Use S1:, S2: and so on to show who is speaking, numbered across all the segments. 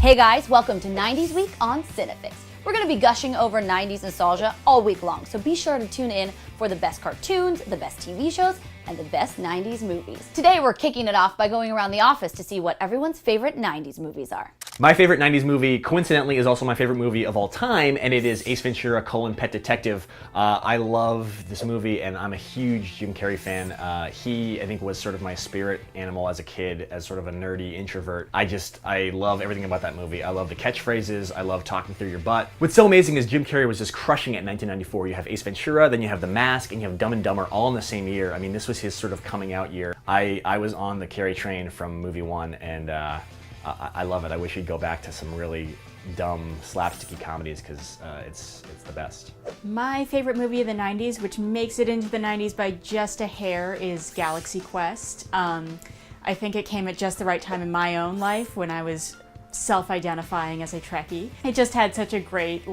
S1: Hey guys, welcome to 90s Week on CineFix. We're going to be gushing over 90s nostalgia all week long, so be sure to tune in for the best cartoons, the best TV shows, and the best 90s movies. Today we're kicking it off by going around the office to see what everyone's favorite 90s movies are.
S2: My favorite 90s movie, coincidentally, is also my favorite movie of all time, and it is Ace Ventura: Pet Detective. I love this movie, and I'm a huge Jim Carrey fan. He, I think, was sort of my spirit animal as a kid, as sort of a nerdy introvert. I love everything about that movie. I love the catchphrases. I love talking through your butt. What's so amazing is Jim Carrey was just crushing it in 1994. You have Ace Ventura, then you have The Mask, and you have Dumb and Dumber all in the same year. I mean, this was his sort of coming out year. I was on the Carrey train from movie one, and I love it. I wish he'd go back to some really dumb, slapsticky comedies because it's the best.
S3: My favorite movie of the 90s, which makes it into the 90s by just a hair, is Galaxy Quest. I think it came at just the right time in my own life when I was self-identifying as a Trekkie. It just had such a great,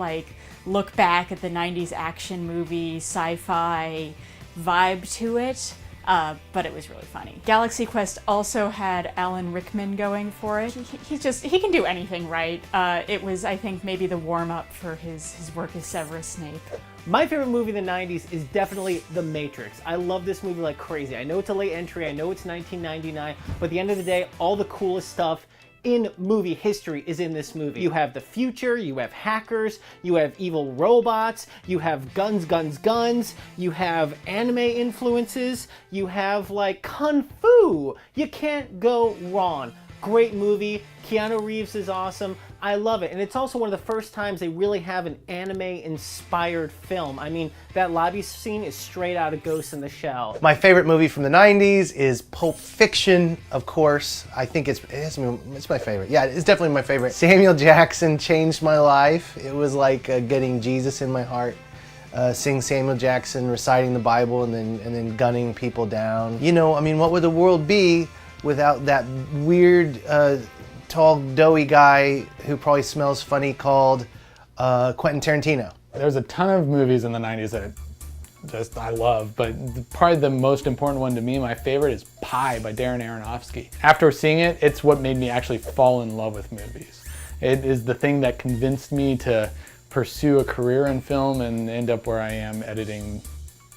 S3: look back at the 90s action movie, sci-fi vibe to it. But it was really funny. Galaxy Quest also had Alan Rickman going for it. He can do anything right. It was, I think, maybe the warm-up for his work as Severus Snape.
S4: My favorite movie in the 90s is definitely The Matrix. I love this movie like crazy. I know it's a late entry, I know it's 1999, but at the end of the day, all the coolest stuff in movie history is in this movie. You have the future, you have hackers, you have evil robots, you have guns, you have anime influences, you have kung fu. You can't go wrong. Great movie. Keanu Reeves is awesome. I love it. And it's also one of the first times they really have an anime-inspired film. I mean, that lobby scene is straight out of Ghost in the Shell.
S5: My favorite movie from the 90s is Pulp Fiction, of course. I think it's my favorite. Yeah, it's definitely my favorite. Samuel Jackson changed my life. It was like getting Jesus in my heart. Seeing Samuel Jackson reciting the Bible and then gunning people down. You know, I mean, what would the world be without that weird, tall, doughy guy who probably smells funny called Quentin Tarantino?
S6: There's a ton of movies in the 90s that I love, but probably the most important one to me, my favorite, is Pi by Darren Aronofsky. After seeing it, it's what made me actually fall in love with movies. It is the thing that convinced me to pursue a career in film and end up where I am editing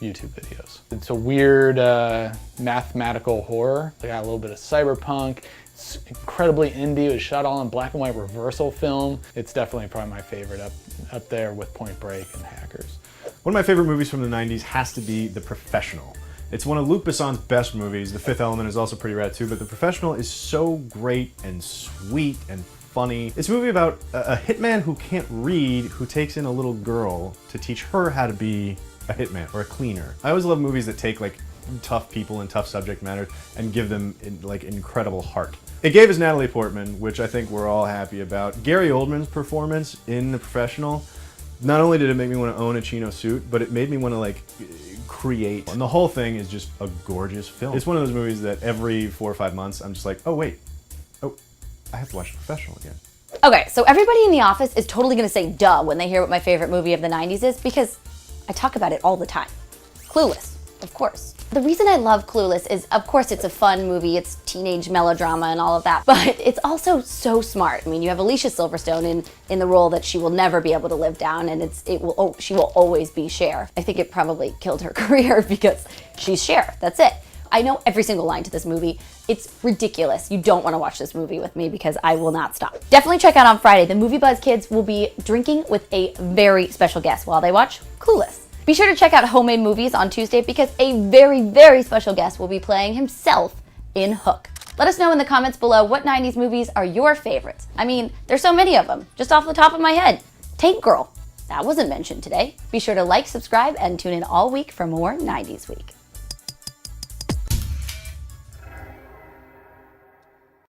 S6: YouTube videos. It's a weird mathematical horror. They got a little bit of cyberpunk. It's incredibly indie. It was shot all in black and white reversal film. It's definitely probably my favorite up there with Point Break and Hackers.
S7: One of my favorite movies from the 90s has to be The Professional. It's one of Luc Besson's best movies. The Fifth Element is also pretty rad too, but The Professional is so great and sweet and funny. It's a movie about a hitman who can't read, who takes in a little girl to teach her how to be a hitman or a cleaner. I always love movies that take tough people and tough subject matter and give them incredible heart. It gave us Natalie Portman, which I think we're all happy about. Gary Oldman's performance in The Professional, not only did it make me want to own a chino suit, but it made me want to create. And the whole thing is just a gorgeous film. It's one of those movies that every 4 or 5 months I'm just like, oh wait, I have to watch The Professional again.
S1: Okay, so everybody in the office is totally gonna say duh when they hear what my favorite movie of the 90s is because I talk about it all the time. Clueless, of course. The reason I love Clueless is, of course, it's a fun movie, it's teenage melodrama and all of that, but it's also so smart. I mean, you have Alicia Silverstone in the role that she will never be able to live down, and she will always be Cher. I think it probably killed her career because she's Cher, that's it. I know every single line to this movie. It's ridiculous. You don't want to watch this movie with me because I will not stop. Definitely check out on Friday. The Movie Buzz kids will be drinking with a very special guest while they watch Clueless. Be sure to check out Homemade Movies on Tuesday because a very, very special guest will be playing himself in Hook. Let us know in the comments below what 90s movies are your favorites. I mean, there's so many of them, just off the top of my head. Tank Girl, that wasn't mentioned today. Be sure to like, subscribe, and tune in all week for more 90s Week.